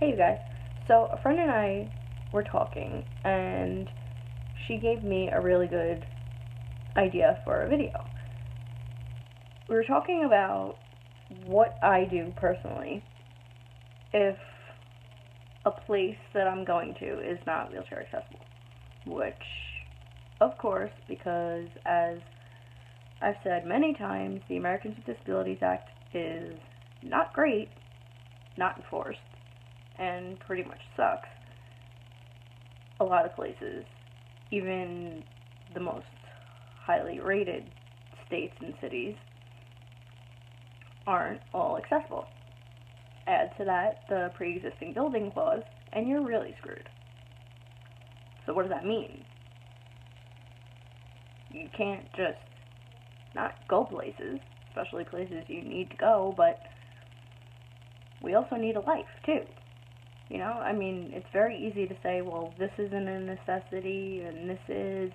Hey you guys. So a friend and I were talking and she gave me a really good idea for a video. We were talking about what I do personally if a place that I'm going to is not wheelchair accessible. Which, of course, because as I've said many times, the Americans with Disabilities Act is not great, not enforced, and pretty much sucks. A lot of places, even the most highly rated states and cities, aren't all accessible. Add to that the pre-existing building clause, and you're really screwed. So what does that mean? You can't just not go places, especially places you need to go, but we also need a life, too. You know, I mean, it's very easy to say, well, this isn't a necessity, and this is.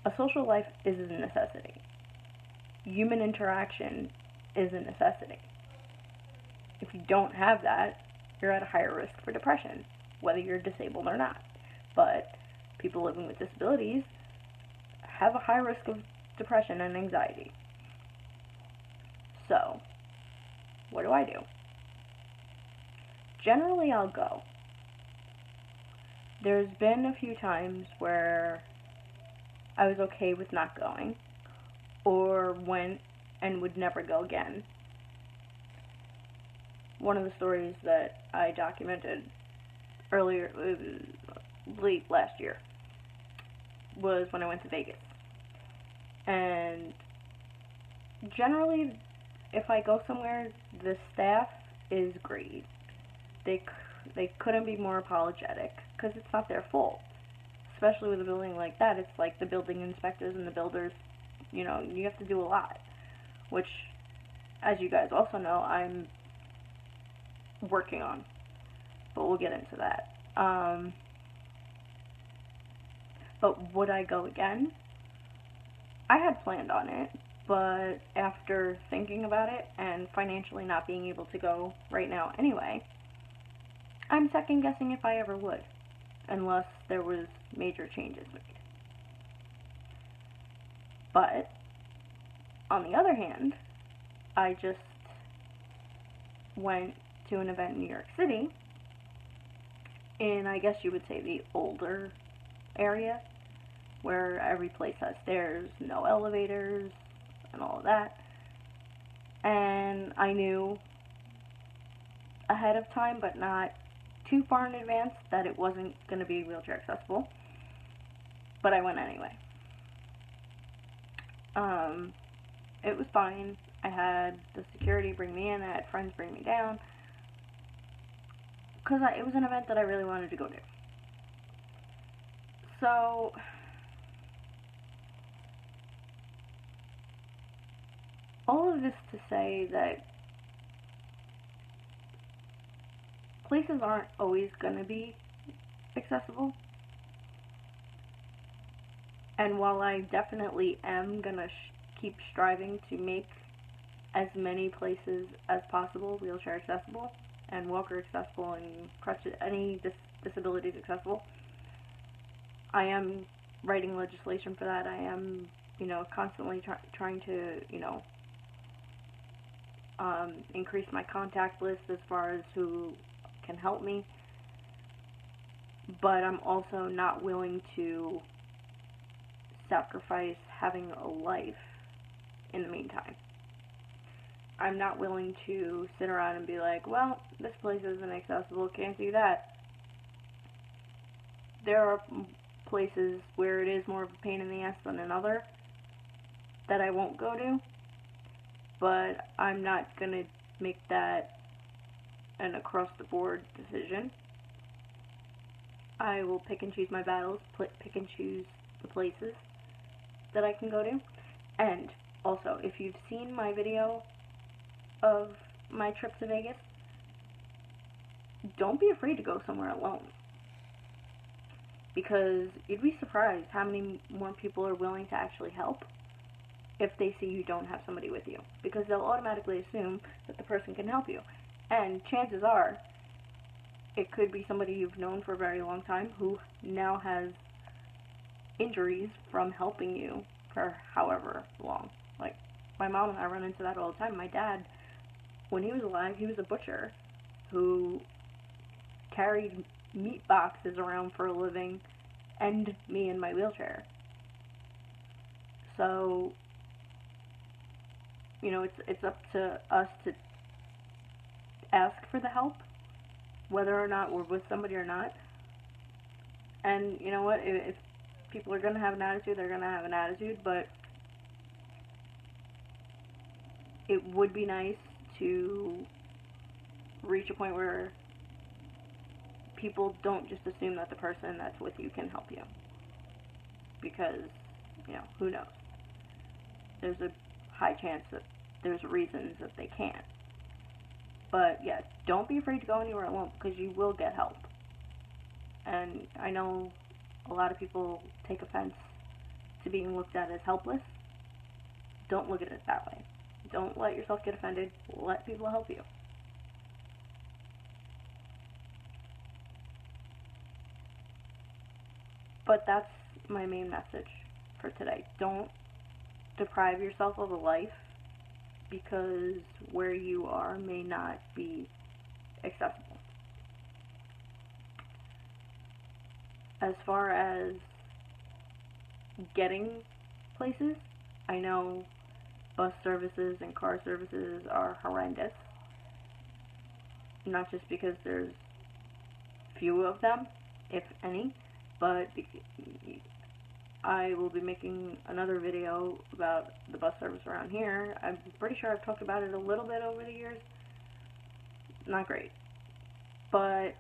A social life is a necessity. Human interaction is a necessity. If you don't have that, you're at a higher risk for depression, whether you're disabled or not. But people living with disabilities have a high risk of depression and anxiety. So, what do? Generally, I'll go. There's been a few times where I was okay with not going, or went and would never go again. One of the stories that I documented earlier, late last year, was when I went to Vegas. And generally, if I go somewhere, the staff is great. They couldn't be more apologetic, because it's not their fault. Especially with a building like that, it's like the building inspectors and the builders, you know, you have to do a lot. Which, as you guys also know, I'm working on. But we'll get into that. But would I go again? I had planned on it, but after thinking about it and financially not being able to go right now anyway, I'm second guessing if I ever would, unless there was major changes made. But, on the other hand, I just went to an event in New York City, in, I guess you would say, the older area, where every place has stairs, no elevators, and all of that. And I knew ahead of time, but not too far in advance, that it wasn't going to be wheelchair accessible. But I went anyway. It was fine. I had the security bring me in, I had friends bring me down, because it was an event that I really wanted to go to. So, all of this to say that places aren't always going to be accessible. And while I definitely am going to keep striving to make as many places as possible wheelchair accessible, and walker accessible, and any disabilities accessible, I am writing legislation for that. I am, constantly trying to, increase my contact list as far as who can help me. But I'm also not willing to sacrifice having a life in the meantime. I'm not willing to sit around and be like, well, this place isn't accessible, can't do that. There are places where it is more of a pain in the ass than another that I won't go to, but I'm not going to make that an across-the-board decision. I will pick and choose my battles, pick and choose the places that I can go to. And also, if you've seen my video of my trip to Vegas, don't be afraid to go somewhere alone, because you'd be surprised how many more people are willing to actually help if they see you don't have somebody with you, because they'll automatically assume that the person can help you. And chances are, it could be somebody you've known for a very long time who now has injuries from helping you for however long. Like, my mom and I run into that all the time. My dad, when he was alive, he was a butcher who carried meat boxes around for a living and me in my wheelchair. So, you know, it's up to us to ask for the help, whether or not we're with somebody or not. And you know what, if people are going to have an attitude, they're going to have an attitude, but it would be nice to reach a point where people don't just assume that the person that's with you can help you. Because, you know, who knows? There's a high chance that there's reasons that they can't. But yeah, don't be afraid to go anywhere alone, because you will get help. And I know a lot of people take offense to being looked at as helpless. Don't look at it that way. Don't let yourself get offended. Let people help you. But that's my main message for today. Don't deprive yourself of a life because where you are may not be accessible. As far as getting places, I know bus services and car services are horrendous. Not just because there's few of them, if any, but I will be making another video about the bus service around here. I'm pretty sure I've talked about it a little bit over the years. Not great. But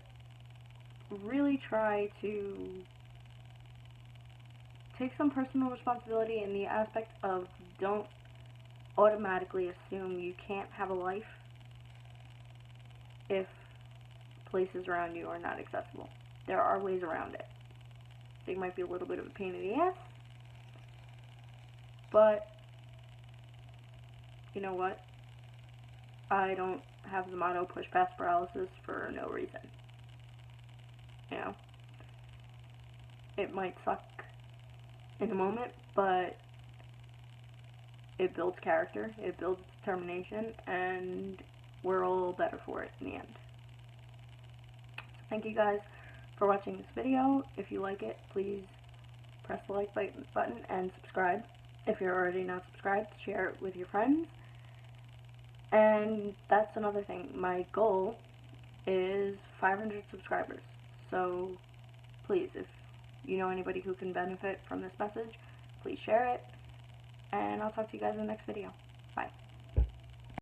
really try to take some personal responsibility in the aspect of don't automatically assume you can't have a life if places around you are not accessible. There are ways around it. They might be a little bit of a pain in the ass, but you know what? I don't have the motto push past paralysis for no reason. You know? It might suck in the moment, but it builds character, it builds determination, and we're all better for it in the end. So thank you guys for watching this video. If you like it, please press the like button and subscribe. If you're already not subscribed, share it with your friends. And that's another thing. My goal is 500 subscribers. So please, if you know anybody who can benefit from this message, please share it. And I'll talk to you guys in the next video. Bye.